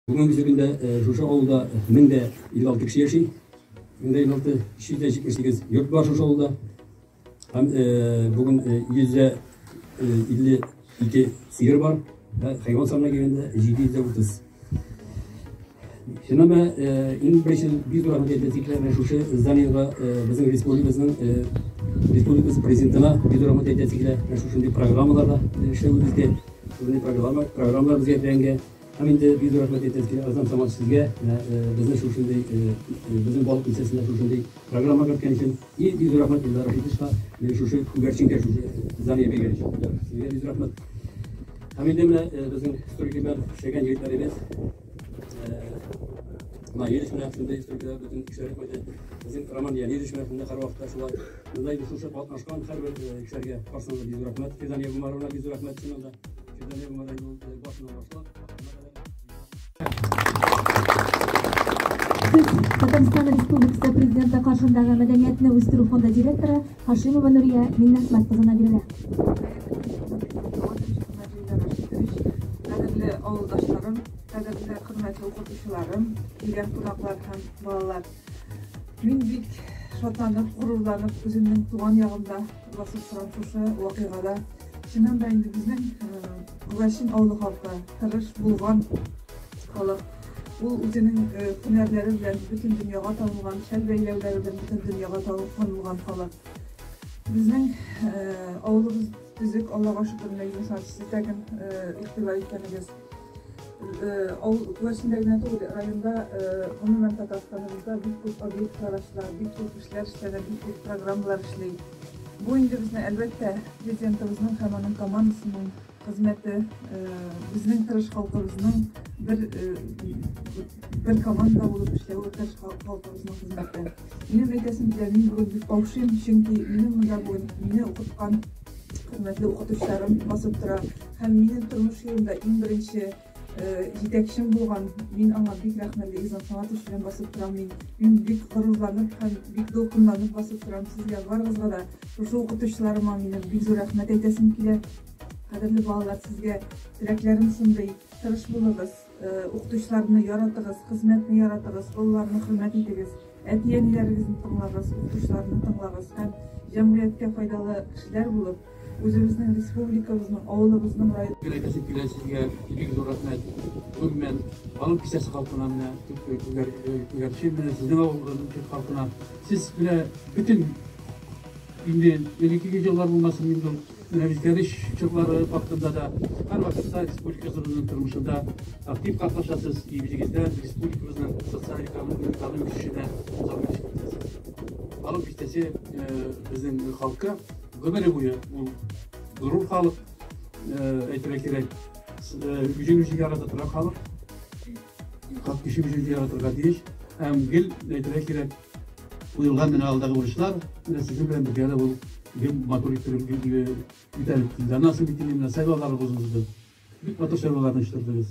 Бүгінгі күнде Шушы ауылда 1056 кіші яши. 1056 кіші де 78 йорт бар Шушы ауылда. Бүгін 152 сиыр бар. Хайван санына келгенде 730. Шынама ең бірінші біз рахмет етесіклер Шушы зданияға біздің республикасы президентіне біз рахмет етесіклер Шушындай программаларда ішлеуімізге программалар бізге беренге. Әмінде біз рахмет етесіге Арзан Самат сізге біздің Шушындай біздің балық миссиясында Шушындай программа кірген үшін біз рахмет Илдар Рашидовичқа Шушы күгәрчинге Шушы здания берген үшін сізге біз рахмет. Әмінде міне біздің историкерлер шеген жігіттер емес. Мына еліш міне шындай историкерлер бүтін кішілер рахметі біздің Роман Янидович міне шындай қар уақытта шулай мұндай Шушы ашқан әрбір кішілерге барсаңызға біз рахмет. Физания Гумаровна біз рахмет шынында. Физания Гумаровна басынан башлап. Татарстан Республикасы Президенті қаршындағы мәдениетті өстіру фонда директоры Хашимова Нурия Миннахматқызына берілі. Қадірлі ауылдаштарым, қадірлі құрметті оқытушыларым, келген қонақтар һәм балалар. Мен бик шатланып, ғұрурланып, өзімнің туған яғымда басып тұрған шушы уақиғада шынында енді біздің Күгәрчин ауылы халқы тырыш болған халық. Ул үзенең һөнәрләре белән бөтен дөньяга танылган, шәл бәйләүләре белән бөтен дөньяга танылган халык. Безнең авылыбыз төзек, Аллага шөкер, сез тәгән игътибар иткәнегез. Күгәрчендә генә түгел, районда гомумән Татарстаныбызда бик күп объектлар эшләр, бик күп эшләр эшләнә, бик күп программалар эшли. Бу инде безне әлбәттә президентыбызның һәм аның командасының хезмәте, безнең тырыш халкыбызның bir komanda bulub эшләүе тырыш халкыбызның хезмәте. Минем әйтәсем килә, мин бүген бик каушыйм, чөнки минем монда бүген мине укыткан хөрмәтле укытучыларым басып тора һәм минем тормыш юлында иң беренче җитәкчем булган, мин аңа бик рәхмәтле Изан Саматович белән басып торам. Мин бик горурланып һәм бик дулкынланып басып торам. Сезгә барыгызга да, шушы укытучыларыма минем бик зур рәхмәт әйтәсем килә. Кадерле балалар, сезгә теләкләрем шундый: тырыш булыгыз, укытучыларны яратыгыз, хезмәтне яратыгыз, балаларны хөрмәт итегез, әти-әниләрегезне тыңлагыз, укытучыларны тыңлагыз һәм җәмгыятькә файдалы кешеләр булып, үзебезнең республикабызның, авылыбызның районында sizga big zo'r rahmat. Бүгін балык кисәсе халкына менә Күгәрчин менә сезнең авылның халкына сез менә бүтән инде 52 еллар булмасын инде Bizler çocukları vaktinde de her vakitte Respublikamızın tırmışında aktif katlaşasız bilgimizden Respublikamızın sosyal ekonomik güçüne uzanmak istiyoruz. Balık istesi bizim halka ömrü boyu bu gurur halk etmek gerek. Gücümüzü yaratarak halk gücümüzü yaratarak değil. Hem gel etmek gerek. Bu yıldan beri aldığı vuruşlar sizin bilen bir yerde bu maturitlerim gibi bir tane nasıl bitirdiğimde sayfaları bozuldu. Bir fotoğraflarını işlediğimiz.